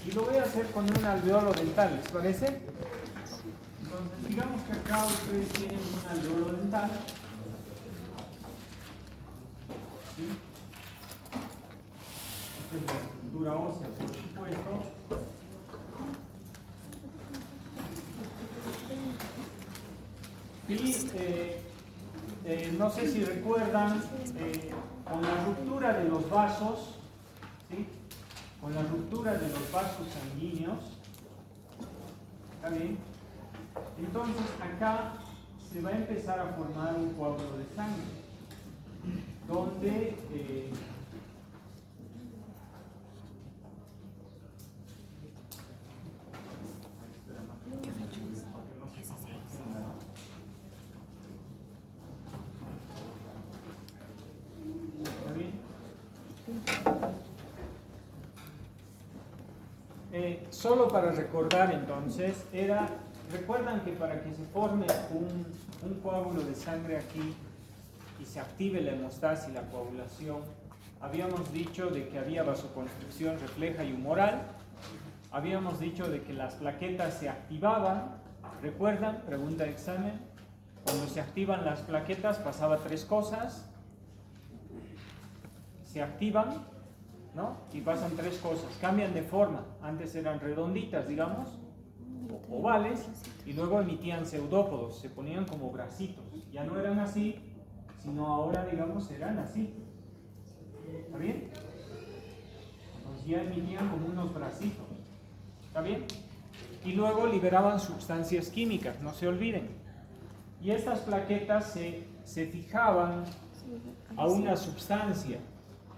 Y lo voy a hacer con un alveolo dental, ¿les parece? Entonces, digamos que acá ustedes tienen un alveolo dental. ¿Sí? Esta es la estructura ósea, por supuesto. Y no sé si recuerdan, con la ruptura de los vasos, ¿sí? Con la ruptura de los vasos sanguíneos, ¿está bien? Entonces acá se va a empezar a formar un coágulo de sangre, donde solo para recordar entonces, recuerdan que para que se forme un coágulo de sangre aquí y se active la hemostasia y la coagulación, habíamos dicho de que había vasoconstricción refleja y humoral, habíamos dicho de que las plaquetas se activaban, ¿recuerdan? Pregunta de examen. Cuando se activan las plaquetas pasaba tres cosas, se activan, ¿no? Y pasan tres cosas, cambian de forma, antes eran redonditas, digamos, ovales, y luego emitían pseudópodos, se ponían como bracitos, ya no eran así, sino ahora, digamos, eran así, ¿está bien? Entonces ya emitían como unos bracitos, ¿está bien? Y luego liberaban sustancias químicas, no se olviden, y estas plaquetas se fijaban a una sustancia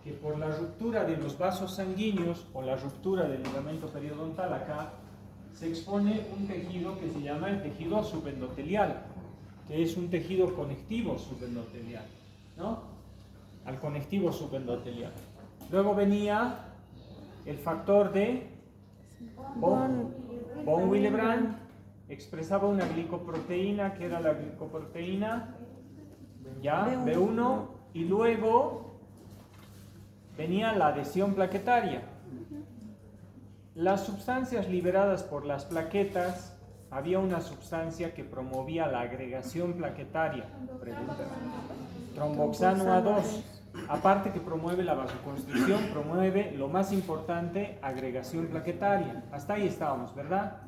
que por la ruptura de los vasos sanguíneos o la ruptura del ligamento periodontal acá, se expone un tejido que se llama el tejido subendotelial, que es un tejido conectivo subendotelial, ¿no? Al conectivo subendotelial. Luego venía el factor de von Willebrand, expresaba una glicoproteína, que era la glicoproteína, ya, B1, y luego venía la adhesión plaquetaria. Las sustancias liberadas por las plaquetas, había una sustancia que promovía la agregación plaquetaria, tromboxano A2, aparte que promueve la vasoconstricción, promueve, lo más importante, agregación plaquetaria. Hasta ahí estábamos, ¿verdad?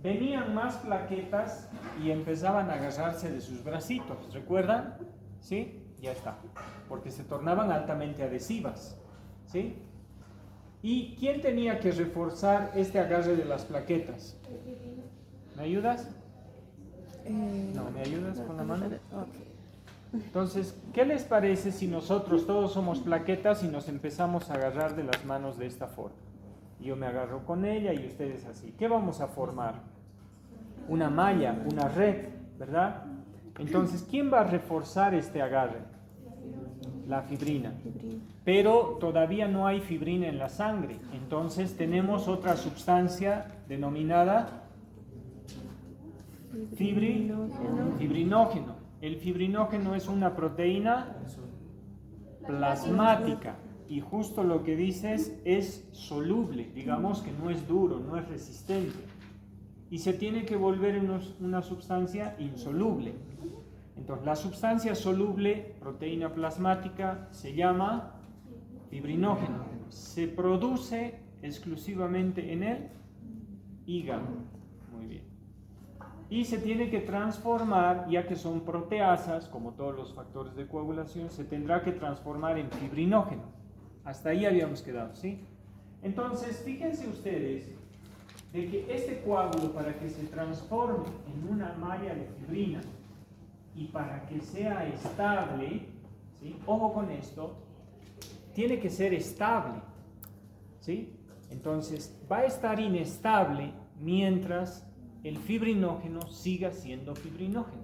Venían más plaquetas y empezaban a agarrarse de sus bracitos, ¿recuerdan? ¿Sí? Ya está, porque se tornaban altamente adhesivas, ¿sí? ¿Y quién tenía que reforzar este agarre de las plaquetas? ¿Me ayudas? No, ¿me ayudas con la mano? Entonces, ¿qué les parece si nosotros todos somos plaquetas y nos empezamos a agarrar de las manos de esta forma? Yo me agarro con ella y ustedes así. ¿Qué vamos a formar? Una malla, una red, ¿verdad? Entonces, ¿quién va a reforzar este agarre? La fibrina. Pero todavía no hay fibrina en la sangre. Entonces tenemos otra sustancia denominada fibrinógeno. El fibrinógeno es una proteína plasmática. Y justo lo que dices es soluble. Digamos que no es duro, no es resistente. Y se tiene que volver en una sustancia insoluble. Entonces, la sustancia soluble, proteína plasmática, se llama fibrinógeno. Se produce exclusivamente en el hígado. Muy bien. Y se tiene que transformar, ya que son proteasas, como todos los factores de coagulación, se tendrá que transformar en fibrinógeno. Hasta ahí habíamos quedado, ¿sí? Entonces, fíjense ustedes de que este coágulo, para que se transforme en una malla de fibrina, y para que sea estable, ¿sí? Ojo con esto, tiene que ser estable, ¿sí? Entonces va a estar inestable mientras el fibrinógeno siga siendo fibrinógeno.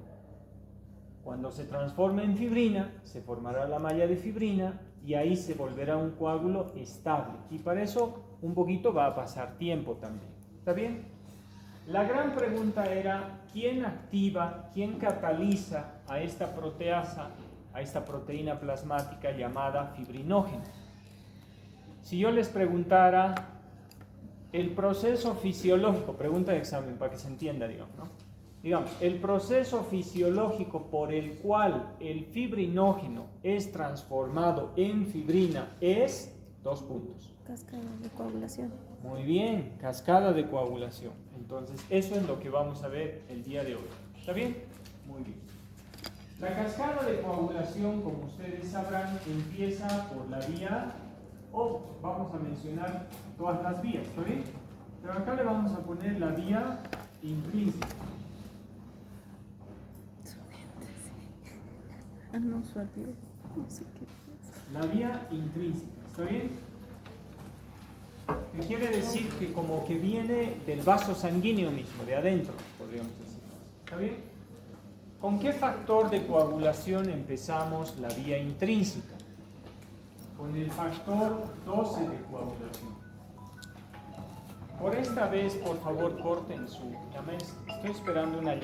Cuando se transforme en fibrina, se formará la malla de fibrina y ahí se volverá un coágulo estable. Y para eso un poquito va a pasar tiempo también. ¿Está bien? La gran pregunta era, ¿quién activa, quién cataliza a esta proteasa, a esta proteína plasmática llamada fibrinógeno? Si yo les preguntara, el proceso fisiológico, pregunta de examen para que se entienda, digamos, ¿no? Digamos, el proceso fisiológico por el cual el fibrinógeno es transformado en fibrina es, dos puntos. Cascada de coagulación. Muy bien, cascada de coagulación. Entonces, eso es lo que vamos a ver el día de hoy. ¿Está bien? Muy bien. La cascada de coagulación, como ustedes sabrán, empieza por la vía, vamos a mencionar todas las vías, ¿está bien? Pero acá le vamos a poner la vía intrínseca. No, su adiós. No sé qué es. La vía intrínseca, ¿está bien? Que quiere decir que como que viene del vaso sanguíneo mismo, de adentro, podríamos decir. ¿Está bien? ¿Con qué factor de coagulación empezamos la vía intrínseca? Con el factor 12 de coagulación. Por esta vez, por favor, corten su... Estoy esperando una...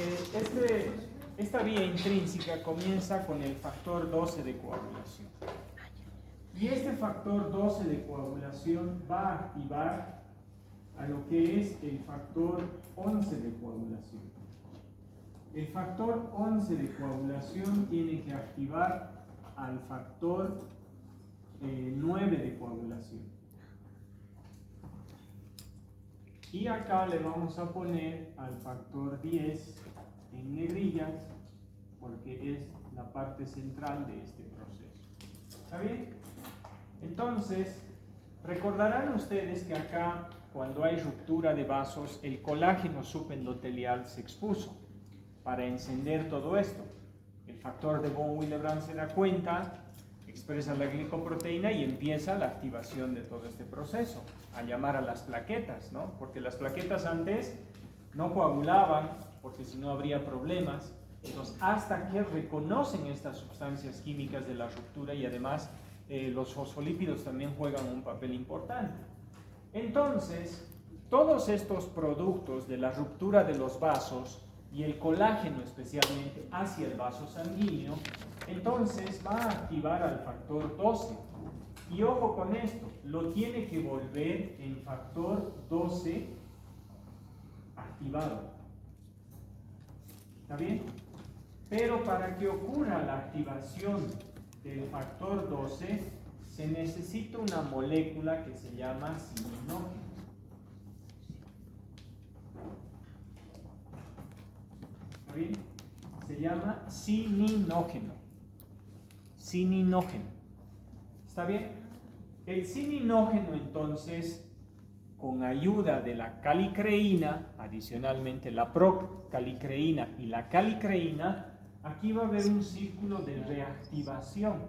Esta vía intrínseca comienza con el factor 12 de coagulación. Y este factor 12 de coagulación va a activar a lo que es el factor 11 de coagulación. El factor 11 de coagulación tiene que activar al factor 9 de coagulación. Y acá le vamos a poner al factor 10 en negrillas porque es la parte central de este proceso. ¿Está bien? Entonces, recordarán ustedes que acá, cuando hay ruptura de vasos, el colágeno subendotelial se expuso para encender todo esto. El factor de von Willebrand se da cuenta, expresa la glicoproteína y empieza la activación de todo este proceso, a llamar a las plaquetas, ¿no? Porque las plaquetas antes no coagulaban, porque si no habría problemas. Entonces, hasta que reconocen estas sustancias químicas de la ruptura y además los fosfolípidos también juegan un papel importante. Entonces, todos estos productos de la ruptura de los vasos y el colágeno especialmente hacia el vaso sanguíneo, entonces va a activar al factor 12. Y ojo con esto, lo tiene que volver en factor 12 activado. ¿Está bien? Pero para que ocurra la activación del factor 12, se necesita una molécula que se llama cininógeno. ¿Está bien? Se llama cininógeno. Cininógeno. ¿Está bien? El cininógeno, entonces, con ayuda de la calicreína, adicionalmente la procalicreína y la calicreína, aquí va a haber un círculo de reactivación,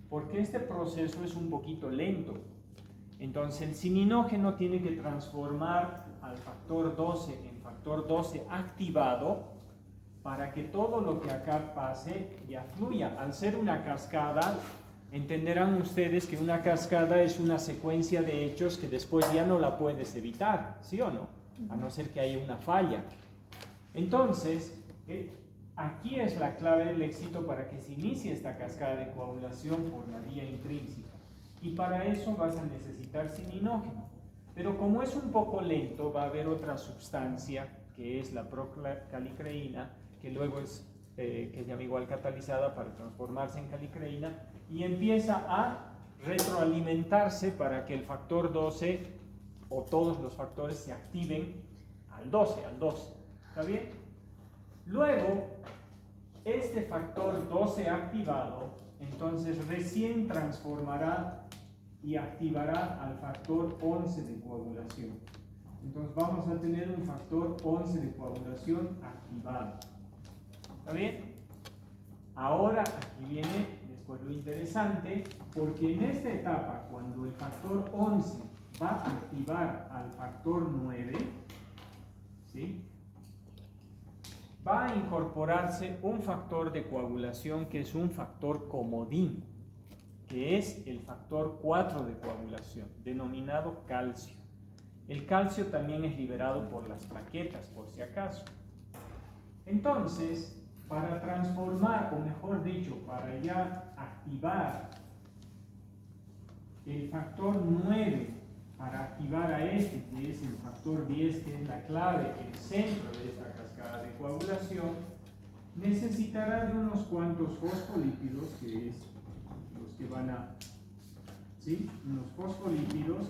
porque este proceso es un poquito lento. Entonces el cininógeno tiene que transformar al factor 12 en factor 12 activado para que todo lo que acá pase ya fluya. Al ser una cascada, entenderán ustedes que una cascada es una secuencia de hechos que después ya no la puedes evitar, ¿sí o no? A no ser que haya una falla. Entonces, aquí es la clave del éxito para que se inicie esta cascada de coagulación por la vía intrínseca. Y para eso vas a necesitar cininógeno. Pero como es un poco lento, va a haber otra sustancia, que es la procalicreína, que luego que se llama igual catalizada para transformarse en calicreína, y empieza a retroalimentarse para que el factor 12 o todos los factores se activen al 12. ¿Está bien? Luego, este factor 12 activado, entonces recién transformará y activará al factor 11 de coagulación. Entonces vamos a tener un factor 11 de coagulación activado. ¿Está bien? Ahora aquí viene después lo interesante, porque en esta etapa, cuando el factor 11 va a activar al factor 9, ¿sí?, va a incorporarse un factor de coagulación que es un factor comodín, que es el factor 4 de coagulación, denominado calcio. El calcio también es liberado por las plaquetas, por si acaso. Entonces, para transformar, o mejor dicho, para ya activar el factor 9 para activar a este, que es el factor 10, que es la clave, el centro de esta cascada de coagulación, necesitará de unos cuantos fosfolípidos, que es los que van a, ¿sí? Unos fosfolípidos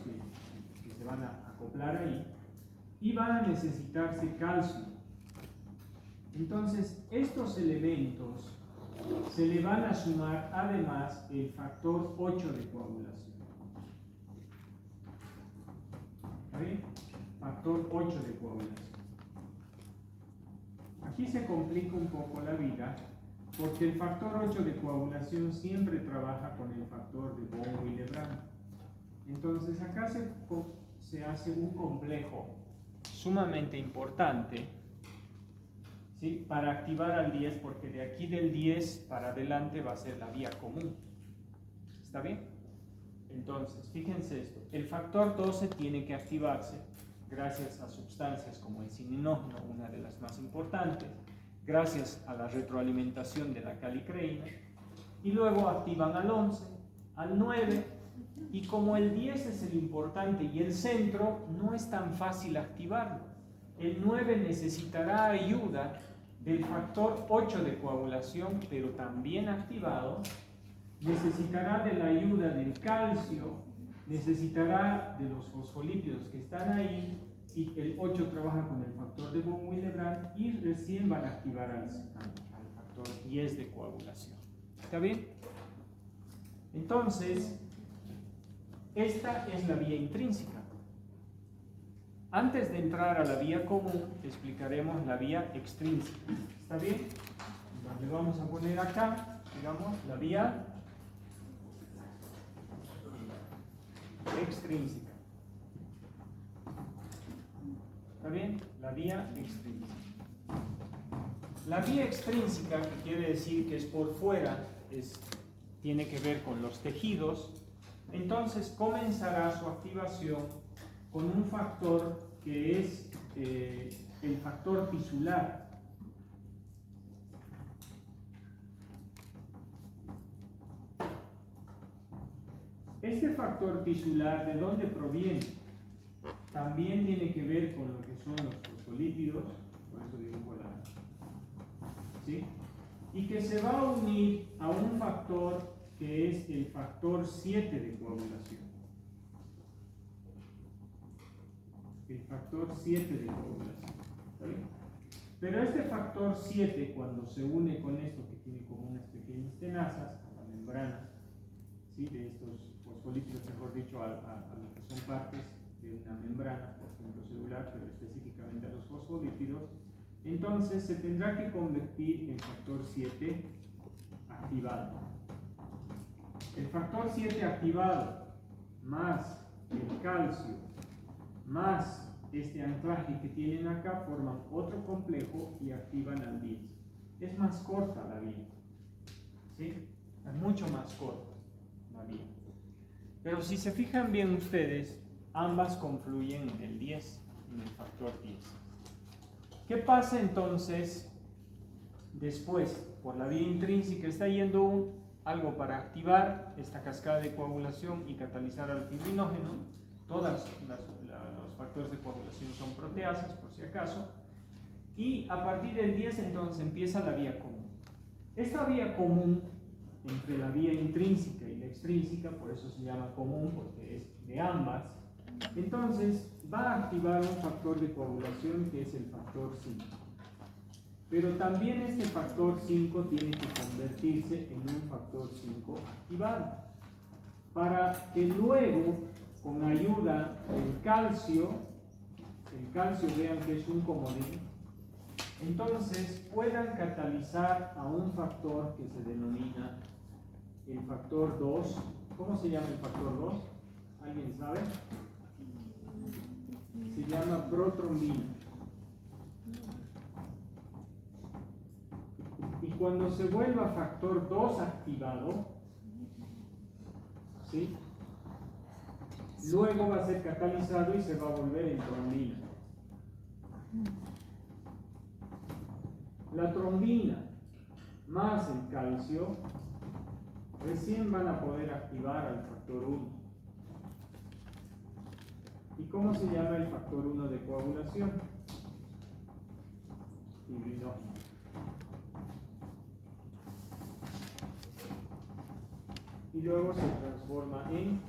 que se van a acoplar ahí, y van a necesitarse calcio. Entonces, estos elementos se le van a sumar además el factor 8 de coagulación. ¿Está bien? Factor 8 de coagulación. Aquí se complica un poco la vida porque el factor 8 de coagulación siempre trabaja con el factor de Von-Willebrand. Entonces acá se hace un complejo sumamente importante, ¿sí? Para activar al 10, porque de aquí del 10 para adelante va a ser la vía común. ¿Está bien? Entonces, fíjense esto, el factor 12 tiene que activarse gracias a sustancias como el cininógeno, una de las más importantes, gracias a la retroalimentación de la calicreína, y luego activan al 11, al 9, y como el 10 es el importante y el centro, no es tan fácil activarlo. El 9 necesitará ayuda del factor 8 de coagulación, pero también activado, necesitará de la ayuda del calcio, necesitará de los fosfolípidos que están ahí, y el 8 trabaja con el factor de Von-Willebrand y recién van a activar al factor 10 de coagulación. ¿Está bien? Entonces, esta es la vía intrínseca. Antes de entrar a la vía común, explicaremos la vía extrínseca. ¿Está bien? Entonces, le vamos a poner acá, digamos, la vía extrínseca. ¿Está bien? La vía extrínseca. La vía extrínseca, que quiere decir que es por fuera, tiene que ver con los tejidos, entonces comenzará su activación con un factor que es el factor tisular. Este factor tisular, ¿de dónde proviene? También tiene que ver con lo que son los fosfolípidos, por eso dibujo ¿sí? Y que se va a unir a un factor que es el factor 7 de coagulación. El factor 7 de coagulación. ¿Sí? Pero este factor 7, cuando se une con esto que tiene como unas pequeñas tenazas, a la membrana, ¿sí? De estos fosfolípidos, mejor dicho, a lo que son partes de una membrana, por ejemplo celular, pero específicamente a los fosfolípidos, entonces se tendrá que convertir en factor 7 activado. El factor 7 activado más el calcio más este anclaje que tienen acá forman otro complejo y activan al 10. Es más corta la vía, ¿sí? Es mucho más corta la vía. Pero si se fijan bien ustedes, ambas confluyen en el 10, en el factor 10. ¿Qué pasa entonces después? Por la vía intrínseca está yendo algo para activar esta cascada de coagulación y catalizar al fibrinógeno. Todos los factores de coagulación son proteasas, por si acaso. Y a partir del 10 entonces empieza la vía común. Esta vía común entre la vía intrínseca y la extrínseca, por eso se llama común, porque es de ambas, entonces va a activar un factor de coagulación que es el factor 5. Pero también este factor 5 tiene que convertirse en un factor 5 activado, para que luego, con ayuda del calcio, el calcio vean que es un comodín, entonces puedan catalizar a un factor que se denomina el factor 2. ¿Cómo se llama el factor 2? ¿Alguien sabe? Se llama protrombina. Y cuando se vuelva factor 2 activado, ¿sí? Luego va a ser catalizado y se va a volver en trombina. La trombina más el calcio recién van a poder activar al factor 1. ¿Y cómo se llama el factor 1 de coagulación? Fibrinógeno. Y luego se transforma en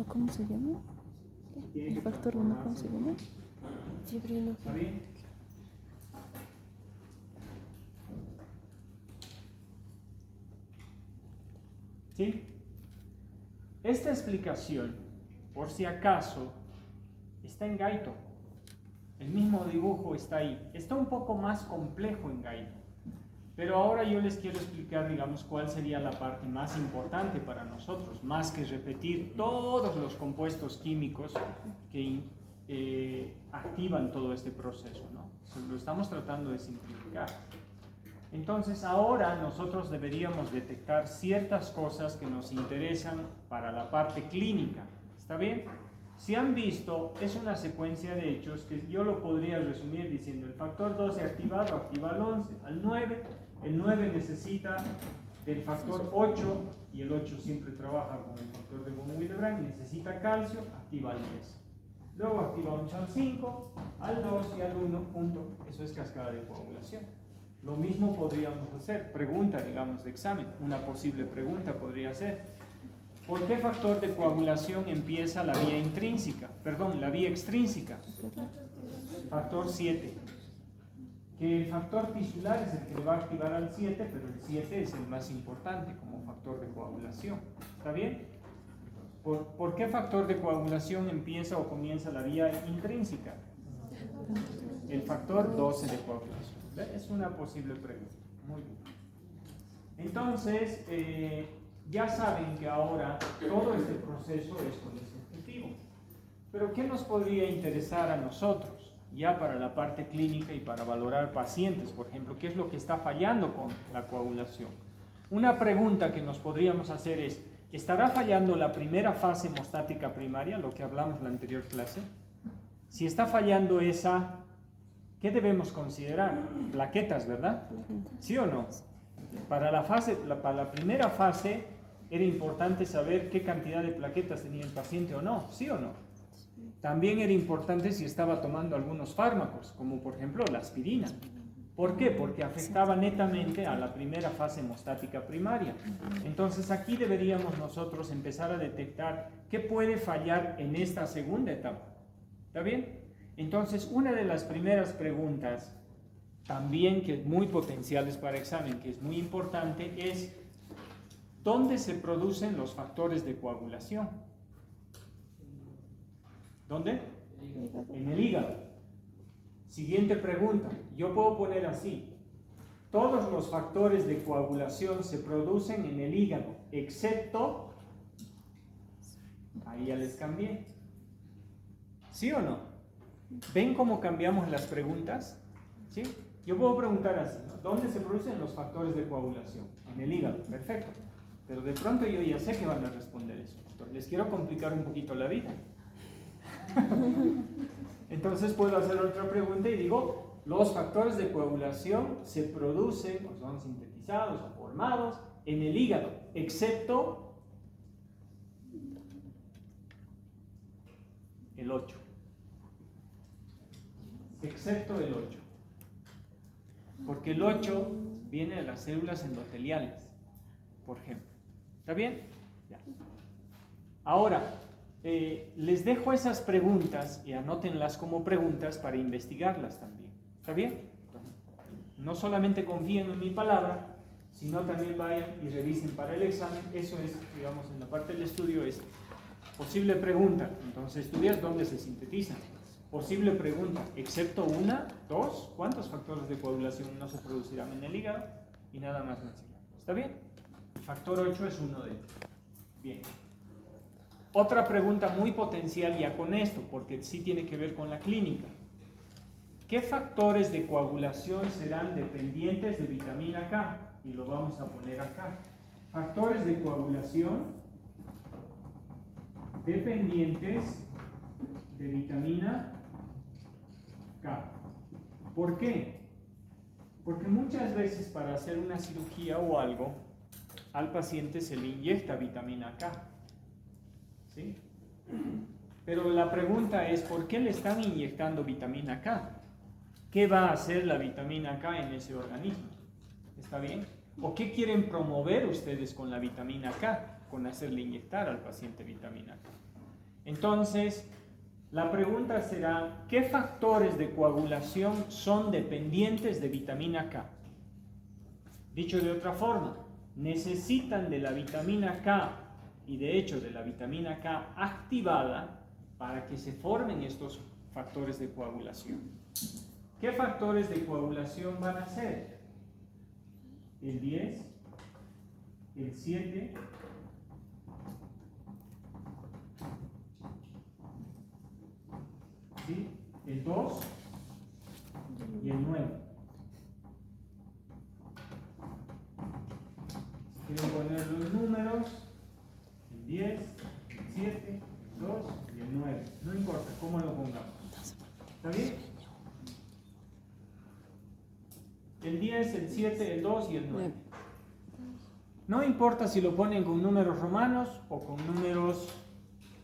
¿Cómo se llama? ¿El factor 1 cómo se llama? Fibrinógeno. ¿Está bien? ¿Sí? Esta explicación, por si acaso, está en Gaito. El mismo dibujo está ahí. Está un poco más complejo en Gaito. Pero ahora yo les quiero explicar, digamos, cuál sería la parte más importante para nosotros, más que repetir todos los compuestos químicos que activan todo este proceso, ¿no? Lo estamos tratando de simplificar. Entonces ahora nosotros deberíamos detectar ciertas cosas que nos interesan para la parte clínica. ¿Está bien? Si han visto, es una secuencia de hechos que yo lo podría resumir diciendo el factor 12 activado activa al 11, al 9, el 9 necesita del factor 8 y el 8 siempre trabaja con el factor de von Willebrand, necesita calcio, activa al 10. Luego activa 8 al 5, al 2 y al 1, punto. Eso es cascada de coagulación. Lo mismo podríamos hacer, pregunta, digamos, de examen. Una posible pregunta podría ser: ¿por qué factor de coagulación empieza la vía intrínseca? Perdón, la vía extrínseca. Factor 7. Que el factor tisular es el que le va a activar al 7, pero el 7 es el más importante como factor de coagulación. ¿Está bien? ¿Por qué factor de coagulación empieza o comienza la vía intrínseca? El factor 12 de coagulación. Es una posible pregunta. Muy bien. Entonces, ya saben que ahora todo este proceso es con ese objetivo. Pero ¿qué nos podría interesar a nosotros? Ya para la parte clínica y para valorar pacientes, por ejemplo, ¿qué es lo que está fallando con la coagulación? Una pregunta que nos podríamos hacer es: ¿estará fallando la primera fase hemostática primaria, lo que hablamos en la anterior clase? Si está fallando esa, ¿qué debemos considerar? Plaquetas, ¿verdad? ¿Sí o no? Para la primera fase era importante saber qué cantidad de plaquetas tenía el paciente o no, ¿sí o no? También era importante si estaba tomando algunos fármacos, como por ejemplo la aspirina. ¿Por qué? Porque afectaba netamente a la primera fase hemostática primaria. Entonces aquí deberíamos nosotros empezar a detectar qué puede fallar en esta segunda etapa. ¿Está bien? Entonces una de las primeras preguntas, también que es muy potenciales para examen, que es muy importante, es: ¿dónde se producen los factores de coagulación? ¿Dónde? En el hígado. Siguiente pregunta, yo puedo poner así: todos los factores de coagulación se producen en el hígado, excepto... Ahí ya les cambié. ¿Sí o no? ¿Ven cómo cambiamos las preguntas? ¿Sí? Yo puedo preguntar así, ¿no? ¿Dónde se producen los factores de coagulación? En el hígado, perfecto. Pero de pronto yo ya sé que van a responder eso. Entonces, les quiero complicar un poquito la vida. Entonces puedo hacer otra pregunta y digo: los factores de coagulación se producen o son sintetizados o formados en el hígado, excepto el 8. Excepto el 8. Porque el 8 viene de las células endoteliales, por ejemplo. ¿Está bien? Ya. Ahora, les dejo esas preguntas y anótenlas como preguntas para investigarlas también. ¿Está bien? No solamente confíen en mi palabra, sino también vayan y revisen para el examen. Eso es, digamos, en la parte del estudio es posible pregunta. Entonces estudias dónde se sintetizan. Posible pregunta, excepto una, dos, ¿cuántos factores de coagulación no se producirán en el hígado? Y nada más mencionar. ¿Está bien? El factor 8 es uno de ellos. Bien. Otra pregunta muy potencial ya con esto, porque sí tiene que ver con la clínica. ¿Qué factores de coagulación serán dependientes de vitamina K? Y lo vamos a poner acá. Factores de coagulación dependientes de vitamina K. ¿Por qué? Porque muchas veces para hacer una cirugía o algo, al paciente se le inyecta vitamina K. ¿sí? Pero la pregunta es, ¿por qué le están inyectando vitamina K? ¿Qué va a hacer la vitamina K en ese organismo? ¿Está bien? ¿O qué quieren promover ustedes con la vitamina K? Con hacerle inyectar al paciente vitamina K. Entonces, la pregunta será, ¿qué factores de coagulación son dependientes de vitamina K? Dicho de otra forma, necesitan de la vitamina K y de hecho de la vitamina K activada para que se formen estos factores de coagulación. ¿Qué factores de coagulación van a ser? El 10, el 7, ¿sí? El 2 y el 9. Quiero poner los números, el 10, el 7, el 2 y el 9. No importa cómo lo pongamos. ¿Está bien? El 10, el 7, el 2 y el 9. No importa si lo ponen con números romanos o con números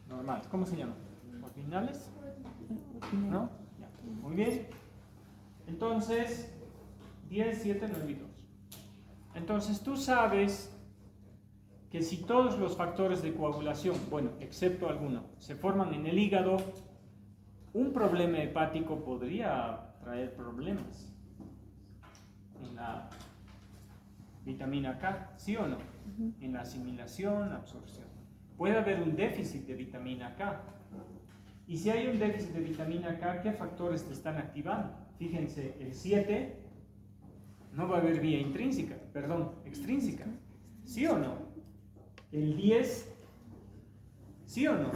normales. ¿Cómo se llaman? ¿Ordinales? ¿No? Ya. Muy bien. Entonces, 10, 7, 9 y 2. Entonces tú sabes que si todos los factores de coagulación, bueno, excepto alguno, se forman en el hígado, un problema hepático podría traer problemas en la vitamina K, ¿sí o no? En la asimilación, absorción. Puede haber un déficit de vitamina K. Y si hay un déficit de vitamina K, ¿qué factores te están activando? Fíjense, el 7 no va a haber vía extrínseca. ¿Sí o no? El 10, ¿sí o no?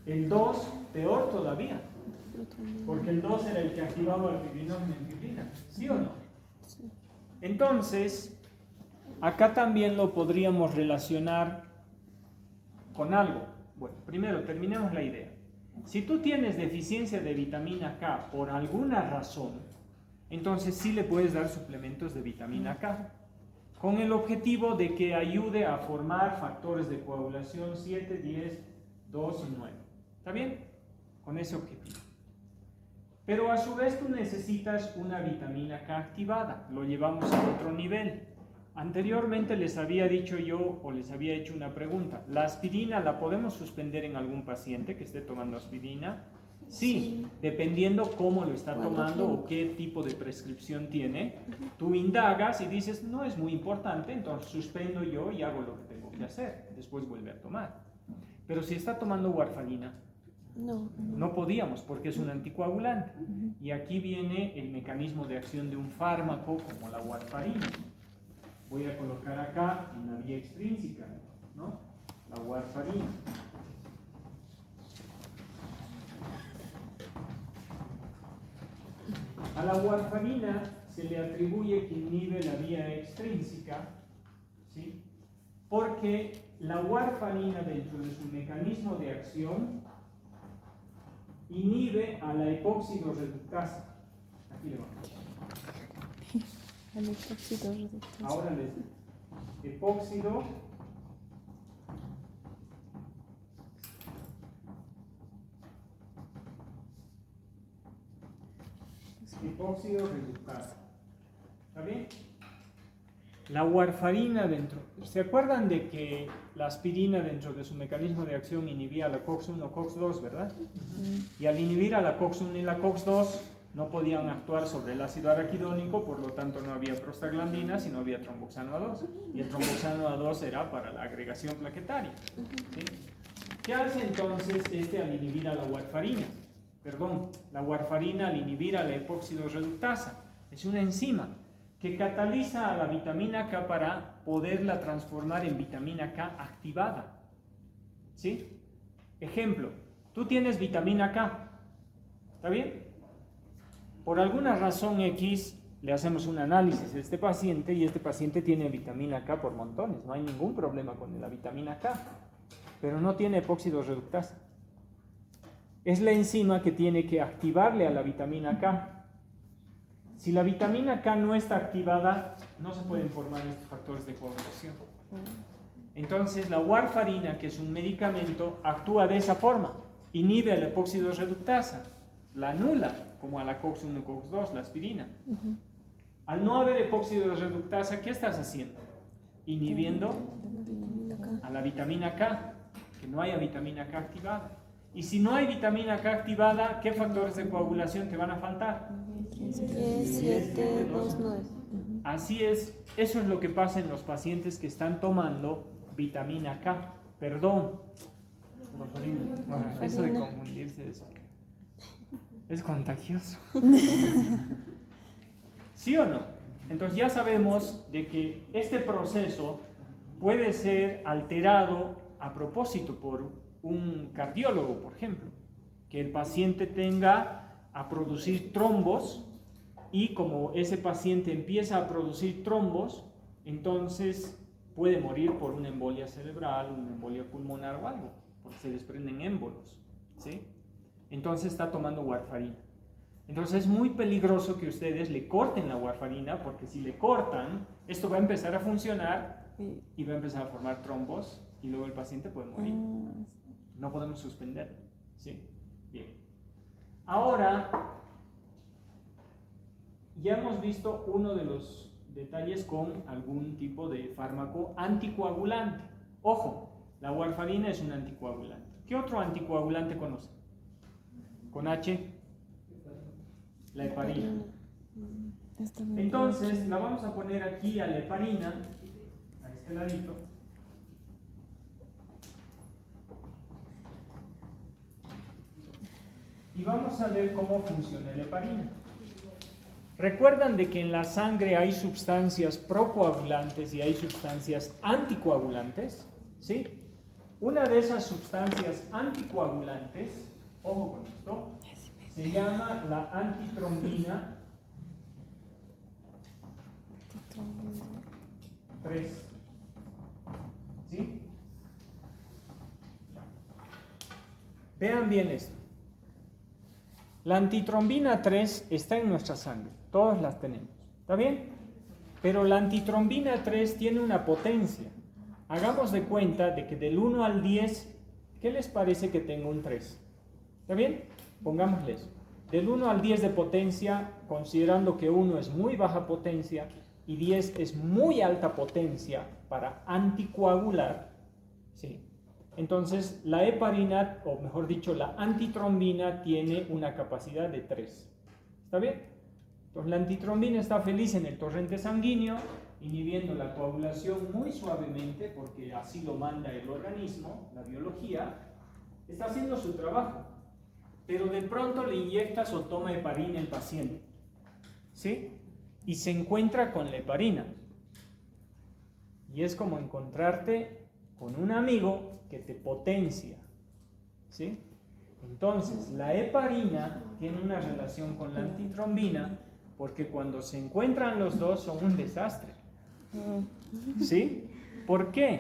El 2, peor todavía. Porque el 2 era el que activaba el fibrinogen, ¿sí o no? Entonces, acá también lo podríamos relacionar con algo. Bueno, primero terminemos la idea. Si tú tienes deficiencia de vitamina K por alguna razón, entonces sí le puedes dar suplementos de vitamina K, con el objetivo de que ayude a formar factores de coagulación 7, 10, 2 y 9. ¿Está bien? Con ese objetivo. Pero a su vez tú necesitas una vitamina K activada, lo llevamos a otro nivel. Anteriormente les había dicho yo, o les había hecho una pregunta, ¿la aspirina la podemos suspender en algún paciente que esté tomando aspirina? Sí, dependiendo cómo lo está tomando o qué tipo de prescripción tiene. Tú indagas y dices, no es muy importante, entonces suspendo yo y hago lo que tengo que hacer, después vuelve a tomar. Pero si está tomando warfarina, no podíamos porque es un anticoagulante. Y aquí viene el mecanismo de acción de un fármaco como la warfarina. Voy a colocar acá en la vía extrínseca, ¿no? La warfarina. A la warfarina se le atribuye que inhibe la vía extrínseca, ¿sí? Porque la warfarina, dentro de su mecanismo de acción, inhibe a la epóxido-reductasa. Aquí le vamos. Ahora les digo. Epóxido reductasa. ¿Está bien? La warfarina dentro. ¿Se acuerdan de que la aspirina dentro de su mecanismo de acción inhibía la COX-1, COX-2, verdad? Y al inhibir a la COX-1 y la COX-2 no podían actuar sobre el ácido araquidónico, por lo tanto no había prostaglandina, sino había tromboxano A2. Y el tromboxano A2 era para la agregación plaquetaria. ¿Sí? ¿Qué hace entonces al inhibir a la warfarina? La warfarina al inhibir a la epóxido-reductasa. Es una enzima que cataliza a la vitamina K para poderla transformar en vitamina K activada. ¿Sí? Ejemplo, tú tienes vitamina K, ¿está bien? Por alguna razón X le hacemos un análisis a este paciente y este paciente tiene vitamina K por montones, no hay ningún problema con la vitamina K, pero no tiene epóxido reductasa. Es la enzima que tiene que activarle a la vitamina K. Si la vitamina K no está activada, no se pueden formar estos factores de coagulación. Entonces la warfarina, que es un medicamento, actúa de esa forma. Inhibe a la epóxido reductasa, la anula, como a la COX-1 y COX-2, la aspirina. Al no haber epóxido reductasa, ¿qué estás haciendo? Inhibiendo a la vitamina K, que no haya vitamina K activada. Y si no hay vitamina K activada, ¿qué factores de coagulación te van a faltar? 7, 2, 9. Así es, eso es lo que pasa en los pacientes que están tomando vitamina K. Perdón. Eso de confundirse es contagioso. ¿Sí o no? Entonces ya sabemos de que este proceso puede ser alterado a propósito por un cardiólogo, por ejemplo, que el paciente tenga a producir trombos y como ese paciente empieza a producir trombos, entonces puede morir por una embolia cerebral, una embolia pulmonar o algo, porque se desprenden émbolos, ¿sí? Entonces está tomando warfarina. Entonces es muy peligroso que ustedes le corten la warfarina, porque si le cortan, esto va a empezar a funcionar y va a empezar a formar trombos y luego el paciente puede morir. No podemos suspenderlo, ¿sí? Bien. Ahora, ya hemos visto uno de los detalles con algún tipo de fármaco anticoagulante. Ojo, la warfarina es un anticoagulante. ¿Qué otro anticoagulante conoce? Con H, la heparina. Entonces, la vamos a poner aquí a la heparina, a este ladito. Y vamos a ver cómo funciona la heparina. ¿Recuerdan de que en la sangre hay sustancias procoagulantes y hay sustancias anticoagulantes? ¿Sí? Una de esas sustancias anticoagulantes, ojo con esto, se llama la antitrombina 3. ¿Sí? Vean bien esto. La antitrombina 3 está en nuestra sangre, todos las tenemos, ¿está bien? Pero la antitrombina 3 tiene una potencia. Hagamos de cuenta de que del 1 al 10, ¿qué les parece que tenga un 3? ¿Está bien? Pongámosle eso. Del 1 al 10 de potencia, considerando que 1 es muy baja potencia y 10 es muy alta potencia para anticoagular, ¿sí? Entonces la heparina, o mejor dicho, la antitrombina tiene una capacidad de 3. ¿Está bien? Entonces la antitrombina está feliz en el torrente sanguíneo, inhibiendo la coagulación muy suavemente, porque así lo manda el organismo, la biología. Está haciendo su trabajo, pero de pronto le inyectas o toma heparina el paciente, ¿sí? Y se encuentra con la heparina. Y es como encontrarte con un amigo que te potencia, ¿sí? Entonces, la heparina tiene una relación con la antitrombina porque cuando se encuentran los dos son un desastre, ¿sí? ¿Por qué?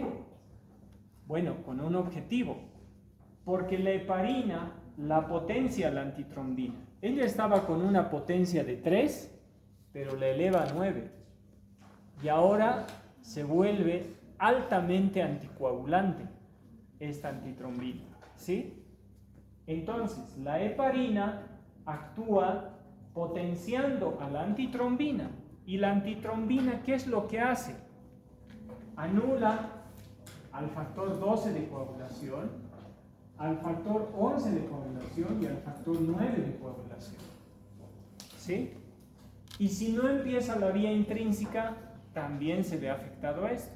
Bueno, con un objetivo, porque la heparina la potencia la antitrombina. Ella estaba con una potencia de 3, pero la eleva a 9 y ahora se vuelve altamente anticoagulante esta antitrombina, ¿sí? Entonces la heparina actúa potenciando a la antitrombina y la antitrombina, ¿qué es lo que hace? Anula al factor 12 de coagulación, al factor 11 de coagulación y al factor 9 de coagulación, ¿sí? Y si no empieza la vía intrínseca, también se ve afectado a esto.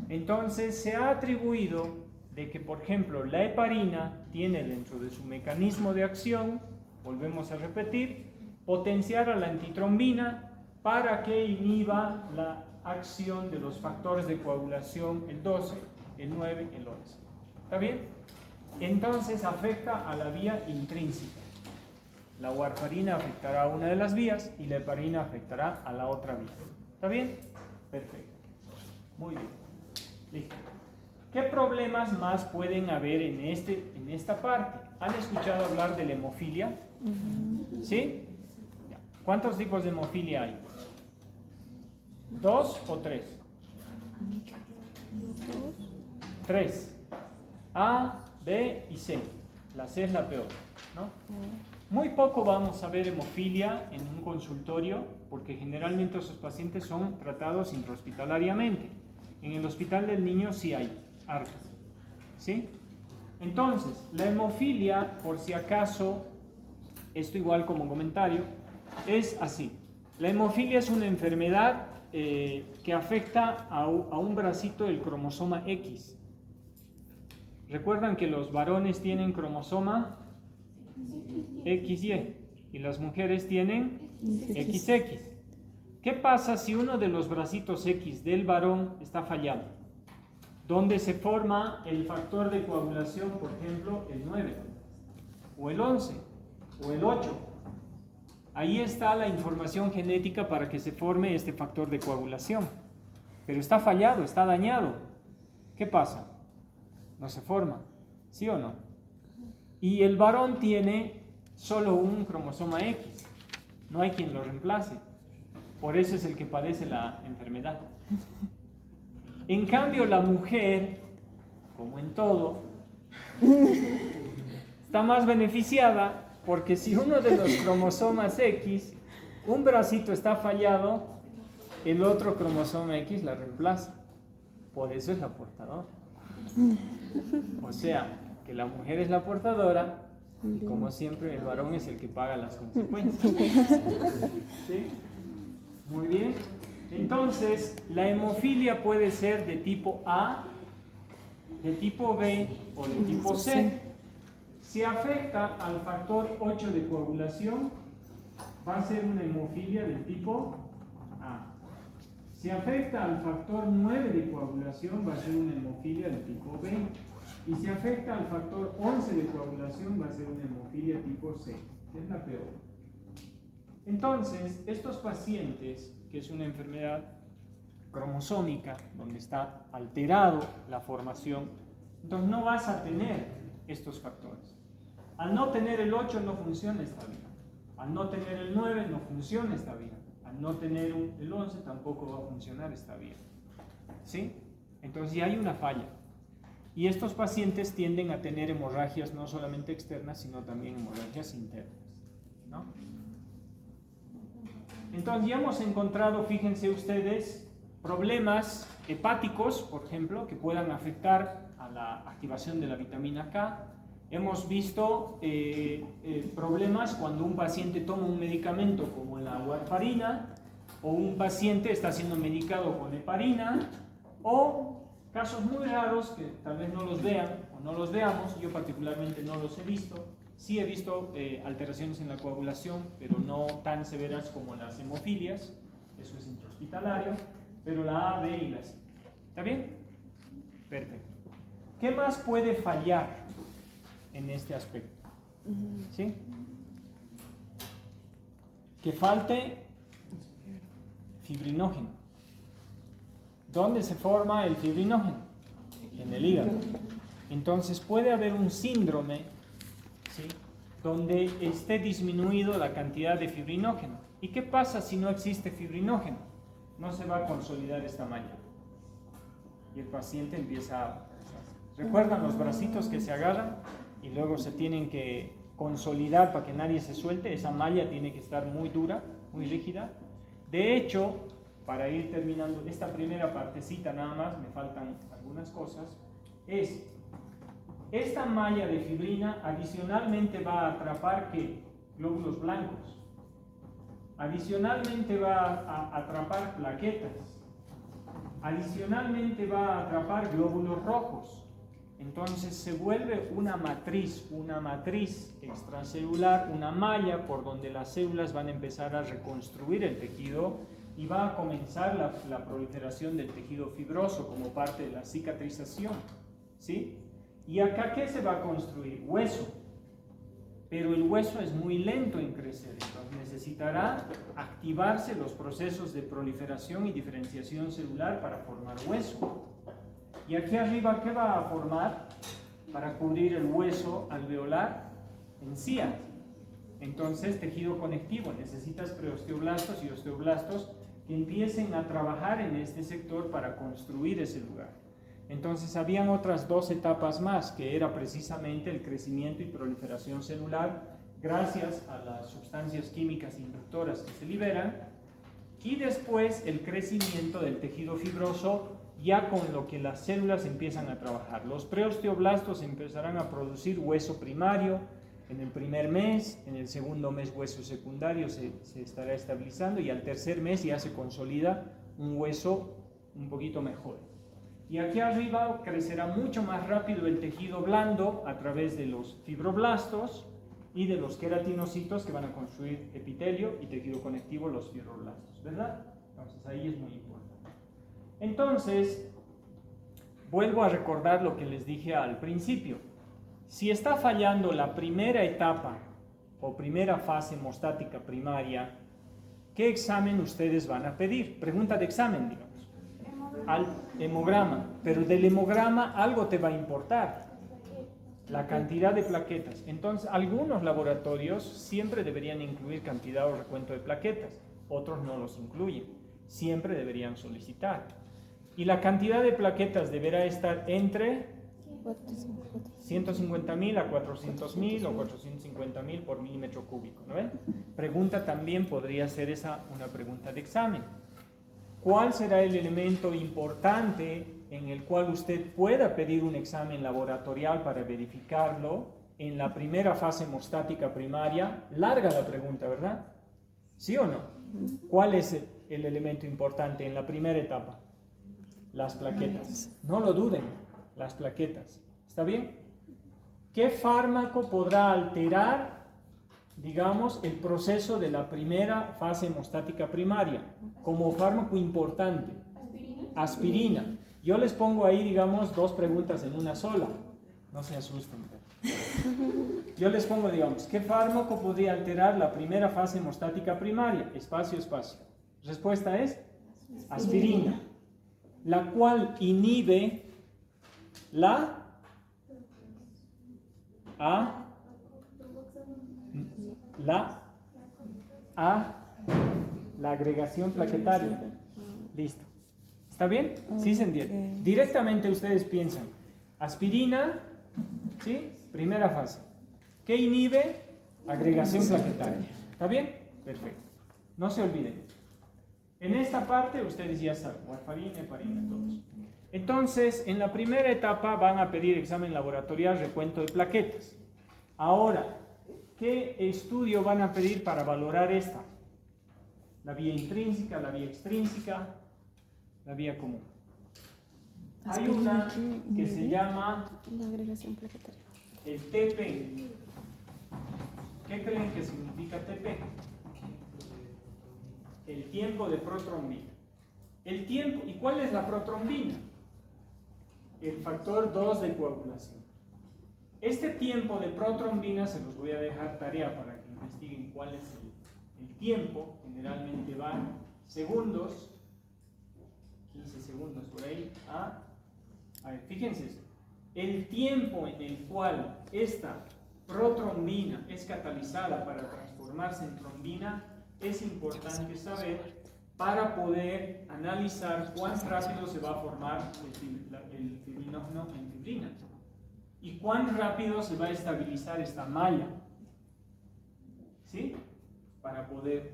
Entonces se ha atribuido de que, por ejemplo, la heparina tiene dentro de su mecanismo de acción, volvemos a repetir, potenciar a la antitrombina para que inhiba la acción de los factores de coagulación, el 12, el 9, el 11. ¿Está bien? Entonces afecta a la vía intrínseca. La warfarina afectará a una de las vías y la heparina afectará a la otra vía. ¿Está bien? Perfecto. Muy bien. Listo. ¿Qué problemas más pueden haber en esta parte? ¿Han escuchado hablar de la hemofilia? ¿Sí? ¿Cuántos tipos de hemofilia hay? ¿2 o 3? 3. A, B y C. La C es la peor, ¿no? Muy poco vamos a ver hemofilia en un consultorio porque generalmente esos pacientes son tratados intrahospitalariamente. En el hospital del niño sí hay harto, ¿sí? Entonces, la hemofilia, por si acaso, esto igual como comentario, es así. La hemofilia es una enfermedad que afecta a un bracito del cromosoma X. ¿Recuerdan que los varones tienen cromosoma XY y las mujeres tienen XX? ¿Qué pasa si uno de los bracitos X del varón está fallado? ¿Dónde se forma el factor de coagulación, por ejemplo, el 9, o el 11, o el 8? Ahí está la información genética para que se forme este factor de coagulación. Pero está fallado, está dañado. ¿Qué pasa? No se forma, ¿sí o no? Y el varón tiene solo un cromosoma X. No hay quien lo reemplace. Por eso es el que padece la enfermedad. En cambio, la mujer, como en todo, está más beneficiada porque si uno de los cromosomas X, un bracito está fallado, el otro cromosoma X la reemplaza. Por eso es la portadora. O sea, que la mujer es la portadora y como siempre el varón es el que paga las consecuencias. ¿Sí? Muy bien. Entonces, la hemofilia puede ser de tipo A, de tipo B o de tipo C. Si afecta al factor 8 de coagulación, va a ser una hemofilia del tipo A. Si afecta al factor 9 de coagulación, va a ser una hemofilia del tipo B. Y si afecta al factor 11 de coagulación, va a ser una hemofilia tipo C, que es la peor. Entonces, estos pacientes, que es una enfermedad cromosómica, donde está alterado la formación, entonces no vas a tener estos factores. Al no tener el 8 no funciona esta vía. Al no tener el 9 no funciona esta vía. Al no tener el 11 tampoco va a funcionar esta vía. ¿Sí? Entonces ya hay una falla. Y estos pacientes tienden a tener hemorragias no solamente externas, sino también hemorragias internas, ¿no? Entonces ya hemos encontrado, fíjense ustedes, problemas hepáticos, por ejemplo, que puedan afectar a la activación de la vitamina K. Hemos visto problemas cuando un paciente toma un medicamento como la warfarina, o un paciente está siendo medicado con heparina, o casos muy raros que tal vez no los vean o no los veamos. Yo particularmente no los he visto. Sí he visto alteraciones en la coagulación, pero no tan severas como las hemofilias. Eso es intrahospitalario, pero la A, B y la C. ¿Está bien? Perfecto. ¿Qué más puede fallar en este aspecto? ¿Sí? Que falte fibrinógeno. ¿Dónde se forma el fibrinógeno? En el hígado. Entonces puede haber un síndrome, ¿sí?, donde esté disminuido la cantidad de fibrinógeno. ¿Y qué pasa si no existe fibrinógeno? No se va a consolidar esta malla. Y el paciente empieza a... ¿Recuerdan los bracitos que se agarran y luego se tienen que consolidar para que nadie se suelte? Esa malla tiene que estar muy dura, muy rígida. De hecho, para ir terminando esta primera partecita nada más, me faltan algunas cosas, es esta malla de fibrina adicionalmente va a atrapar ¿qué? Glóbulos blancos, adicionalmente va a atrapar plaquetas, adicionalmente va a atrapar glóbulos rojos. Entonces se vuelve una matriz extracelular, una malla por donde las células van a empezar a reconstruir el tejido y va a comenzar la proliferación del tejido fibroso como parte de la cicatrización, ¿sí? ¿Y acá qué se va a construir? Hueso. Pero el hueso es muy lento en crecer, entonces necesitará activarse los procesos de proliferación y diferenciación celular para formar hueso. ¿Y aquí arriba qué va a formar para cubrir el hueso alveolar? Encías. Entonces, tejido conectivo, necesitas preosteoblastos y osteoblastos que empiecen a trabajar en este sector para construir ese lugar. Entonces habían otras 2 etapas más, que era precisamente el crecimiento y proliferación celular, gracias a las sustancias químicas inductoras que se liberan, y después el crecimiento del tejido fibroso, ya con lo que las células empiezan a trabajar. Los preosteoblastos empezarán a producir hueso primario en el primer mes, en el segundo mes hueso secundario se estará estabilizando, y al tercer mes ya se consolida un hueso un poquito mejor. Y aquí arriba crecerá mucho más rápido el tejido blando a través de los fibroblastos y de los queratinocitos que van a construir epitelio y tejido conectivo, los fibroblastos, ¿verdad? Entonces ahí es muy importante. Entonces, vuelvo a recordar lo que les dije al principio. Si está fallando la primera etapa o primera fase hemostática primaria, ¿qué examen ustedes van a pedir? Pregunta de examen, digamos. Al hemograma, pero del hemograma algo te va a importar, la cantidad de plaquetas. Entonces, algunos laboratorios siempre deberían incluir cantidad o recuento de plaquetas, otros no los incluyen, siempre deberían solicitar. Y la cantidad de plaquetas deberá estar entre 150.000 a 400.000 o 450.000 por milímetro cúbico, ¿no ven? Pregunta también podría ser esa una pregunta de examen. ¿Cuál será el elemento importante en el cual usted pueda pedir un examen laboratorial para verificarlo en la primera fase hemostática primaria? Larga la pregunta, ¿verdad? ¿Sí o no? ¿Cuál es el elemento importante en la primera etapa? Las plaquetas. No lo duden, las plaquetas. ¿Está bien? ¿Qué fármaco podrá alterar, digamos, el proceso de la primera fase hemostática primaria como fármaco importante? Aspirina. Yo les pongo ahí, digamos, 2 preguntas en una sola. No se asusten. Yo les pongo, digamos, ¿qué fármaco podría alterar la primera fase hemostática primaria? Espacio, espacio. Respuesta es aspirina, la cual inhibe la agregación plaquetaria. Listo. ¿Está bien? Sí se entiende. Directamente ustedes piensan, aspirina, ¿sí? Primera fase. ¿Qué inhibe? Agregación plaquetaria. ¿Está bien? Perfecto. No se olviden. En esta parte ustedes ya saben, warfarina, heparina, todos. Entonces, en la primera etapa van a pedir examen laboratorial, recuento de plaquetas. Ahora, ¿qué estudio van a pedir para valorar esta? La vía intrínseca, la vía extrínseca, la vía común. Hay una que se llama la agregación plaquetaria. el TP. ¿Qué creen que significa TP? El tiempo de protrombina. El tiempo, ¿y cuál es la protrombina? El factor 2 de coagulación. Este tiempo de protrombina se los voy a dejar tarea para que investiguen cuál es el tiempo. Generalmente van segundos, 15 segundos por ahí. A ver, fíjense eso. El tiempo en el cual esta protrombina es catalizada para transformarse en trombina es importante saber para poder analizar cuán rápido se va a formar el fibrinógeno en fibrina y cuán rápido se va a estabilizar esta malla, ¿sí? Para poder.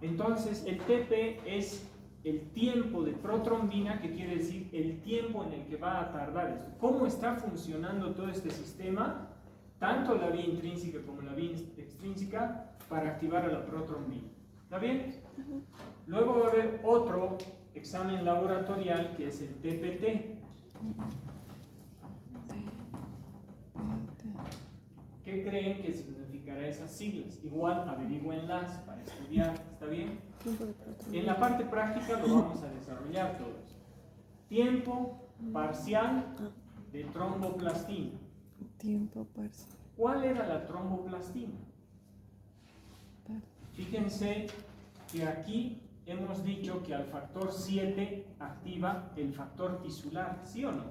Entonces, el TP es el tiempo de protrombina, que quiere decir el tiempo en el que va a tardar esto. ¿Cómo está funcionando todo este sistema? Tanto la vía intrínseca como la vía extrínseca para activar a la protrombina. ¿Está bien? Luego va a haber otro examen laboratorial que es el TPT. ¿Qué creen que significará esas siglas? Igual averigüenlas para estudiar. ¿Está bien? En la parte práctica lo vamos a desarrollar todos. Tiempo parcial de tromboplastina. Tiempo parcial. ¿Cuál era la tromboplastina? Fíjense que aquí hemos dicho que al factor 7 activa el factor tisular, ¿sí o no?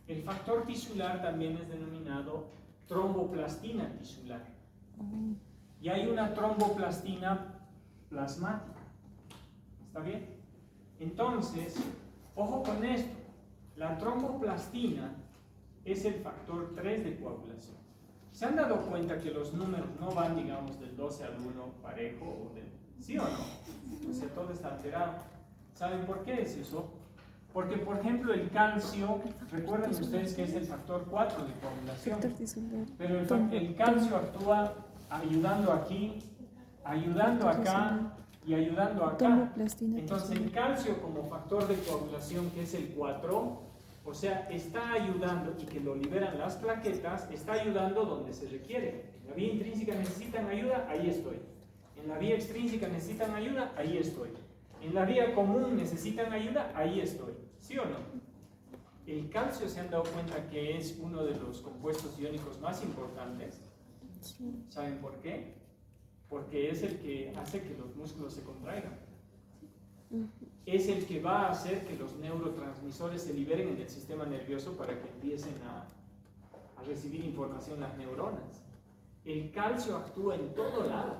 El factor tisular también es denominado tromboplastina tisular. Y hay una tromboplastina plasmática. ¿Está bien? Entonces, ojo con esto. La tromboplastina es el factor 3 de coagulación. ¿Se han dado cuenta que los números no van, digamos, del 12 al 1 parejo? ¿Sí o no? O sea, todo está alterado. ¿Saben por qué es eso? Porque, por ejemplo, el calcio, recuerden ustedes que es el factor 4 de coagulación, pero el calcio actúa ayudando aquí, ayudando acá y ayudando acá. Entonces, el calcio como factor de coagulación, que es el 4, o sea, está ayudando, y que lo liberan las plaquetas, está ayudando donde se requiere. En la vía intrínseca necesitan ayuda, ahí estoy. En la vía extrínseca necesitan ayuda, ahí estoy. En la vía común necesitan ayuda, ahí estoy. ¿Sí o no? El calcio, se han dado cuenta que es uno de los compuestos iónicos más importantes. ¿Saben por qué? Porque es el que hace que los músculos se contraigan. Es el que va a hacer que los neurotransmisores se liberen en el sistema nervioso para que empiecen a recibir información las neuronas. El calcio actúa en todo lado.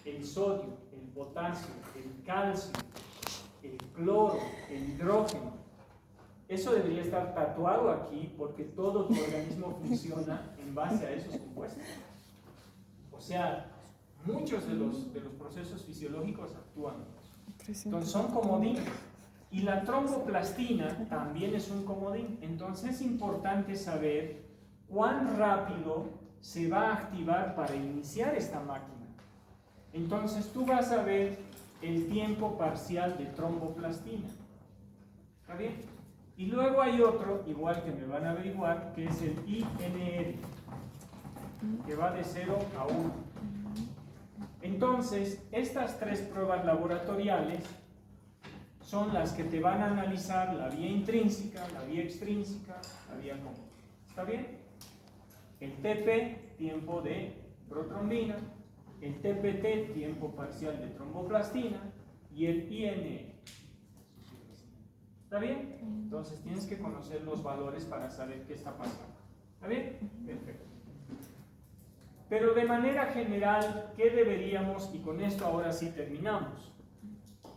El sodio, el potasio, el calcio, el cloro, el hidrógeno. Eso debería estar tatuado aquí, porque todo tu organismo funciona en base a esos compuestos. O sea, muchos de los procesos fisiológicos actúan. Entonces son comodines. Y la tromboplastina también es un comodín. Entonces es importante saber cuán rápido se va a activar para iniciar esta máquina. Entonces tú vas a ver el tiempo parcial de tromboplastina. ¿Está bien? Y luego hay otro, igual que me van a averiguar, que es el INR, que va de 0 a 1. Entonces, estas 3 pruebas laboratoriales son las que te van a analizar la vía intrínseca, la vía extrínseca, la vía común. ¿Está bien? El TP, tiempo de protrombina, el TPT, tiempo parcial de tromboplastina, y el INR. ¿Está bien? Entonces tienes que conocer los valores para saber qué está pasando. ¿Está bien? Perfecto. Pero de manera general, ¿qué deberíamos? Y con esto ahora sí terminamos.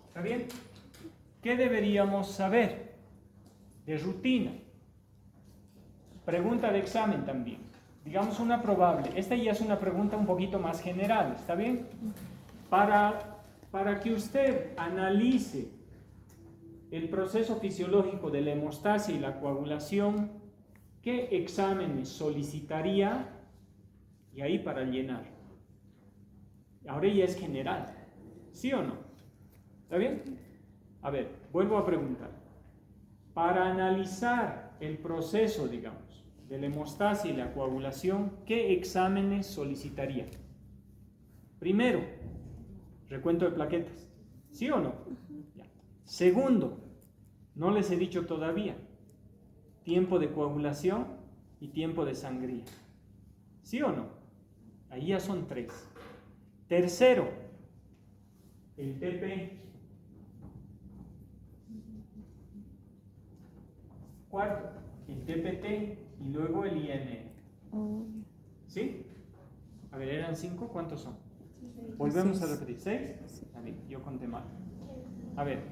¿Está bien? ¿Qué deberíamos saber de rutina? Pregunta de examen también. Digamos una probable. Esta ya es una pregunta un poquito más general. ¿Está bien? Para que usted analice el proceso fisiológico de la hemostasia y la coagulación, ¿qué exámenes solicitaría? Y ahí para llenar. Ahora ya es general. ¿Sí o no? ¿Está bien? A ver, vuelvo a preguntar. Para analizar el proceso, digamos, de la hemostasia y la coagulación, ¿qué exámenes solicitaría? Primero, recuento de plaquetas. ¿Sí o no? Ya. Segundo, no les he dicho todavía, tiempo de coagulación y tiempo de sangría. ¿Sí o no? Ahí ya son 3. Tercero, el TP. Cuarto, el TPT y luego el INR. ¿Sí? A ver, ¿eran 5? ¿Cuántos son? Volvemos a repetir. ¿6? A ver, yo conté mal. A ver,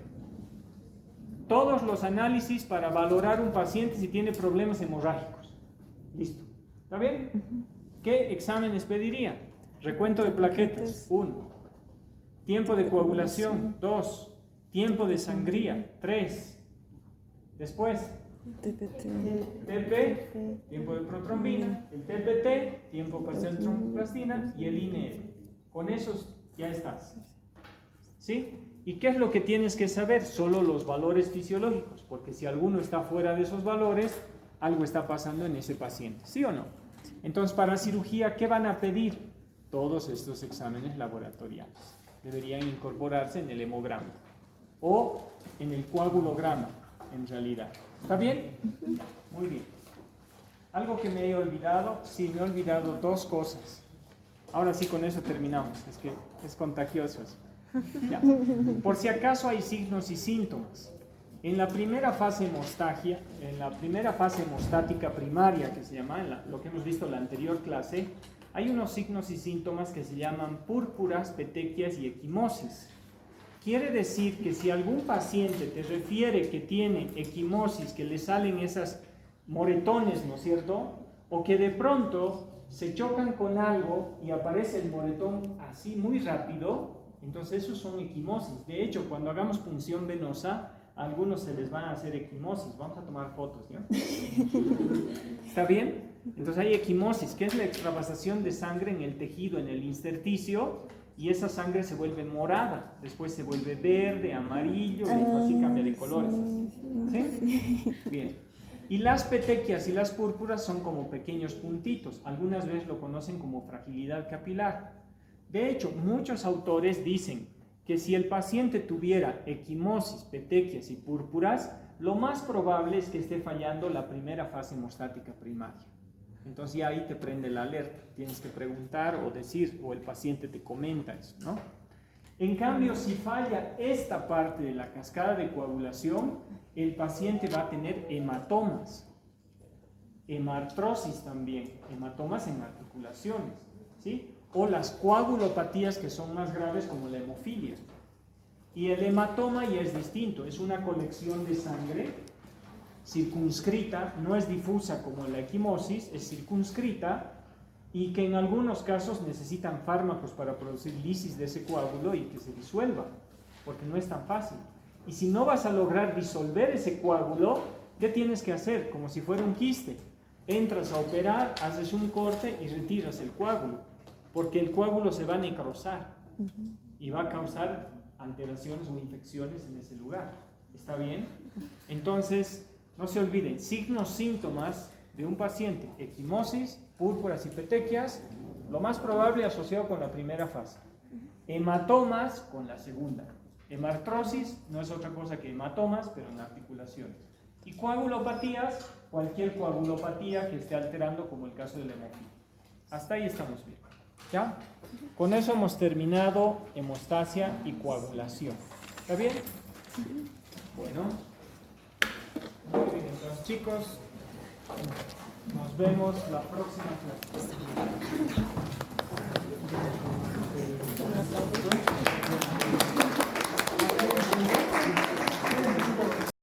todos los análisis para valorar un paciente si tiene problemas hemorrágicos. Listo. ¿Está bien? ¿Qué exámenes pediría? Recuento de plaquetas, 1. Tiempo de coagulación, 2. Tiempo de sangría, 3. Después, TP, tiempo de protrombina, el TPT, tiempo parcial de tromboplastina, y el INR. Con esos ya estás. ¿Sí? ¿Y qué es lo que tienes que saber? Solo los valores fisiológicos, porque si alguno está fuera de esos valores, algo está pasando en ese paciente. ¿Sí o no? Entonces, para cirugía, ¿qué van a pedir? Todos estos exámenes laboratoriales. Deberían incorporarse en el hemograma o en el coagulograma, en realidad. ¿Está bien? Muy bien. ¿Algo que me he olvidado? Sí, me he olvidado 2 cosas. Ahora sí, con eso terminamos. Es que es contagioso eso. Ya. Por si acaso hay signos y síntomas. En la primera fase hemostática primaria, que se llama, lo que hemos visto en la anterior clase, hay unos signos y síntomas que se llaman púrpuras, petequias y equimosis. Quiere decir que si algún paciente te refiere que tiene equimosis, que le salen esas moretones, ¿no es cierto? O que de pronto se chocan con algo y aparece el moretón así muy rápido, entonces esos son equimosis. De hecho, cuando hagamos punción venosa, a algunos se les van a hacer equimosis. Vamos a tomar fotos, ¿ya? ¿Está bien? Entonces hay equimosis, que es la extravasación de sangre en el tejido, en el intersticio, y esa sangre se vuelve morada, después se vuelve verde, amarillo, y así cambia de colores. ¿Sí? Bien. Y las petequias y las púrpuras son como pequeños puntitos. Algunas veces lo conocen como fragilidad capilar. De hecho, muchos autores dicen que si el paciente tuviera equimosis, petequias y púrpuras, lo más probable es que esté fallando la primera fase hemostática primaria. Entonces ya ahí te prende la alerta. Tienes que preguntar o decir, o el paciente te comenta eso, ¿no? En cambio, si falla esta parte de la cascada de coagulación, el paciente va a tener hematomas, hemartrosis también, hematomas en articulaciones, ¿sí? O las coagulopatías que son más graves como la hemofilia. Y el hematoma ya es distinto, es una colección de sangre circunscrita, no es difusa como la equimosis, es circunscrita y que en algunos casos necesitan fármacos para producir lisis de ese coágulo y que se disuelva, porque no es tan fácil. Y si no vas a lograr disolver ese coágulo, ¿qué tienes que hacer? Como si fuera un quiste. Entras a operar, haces un corte y retiras el coágulo, porque el coágulo se va a necrosar y va a causar alteraciones o infecciones en ese lugar. ¿Está bien? Entonces, no se olviden, signos, síntomas de un paciente, equimosis, púrpuras y petequias, lo más probable asociado con la primera fase. Hematomas con la segunda. Hemartrosis no es otra cosa que hematomas, pero en articulaciones. Y coagulopatías, cualquier coagulopatía que esté alterando, como el caso de la hemofilia. Hasta ahí estamos bien. ¿Ya? Con eso hemos terminado hemostasia y coagulación. ¿Está bien? Bueno. Muy bien, entonces chicos, nos vemos la próxima clase.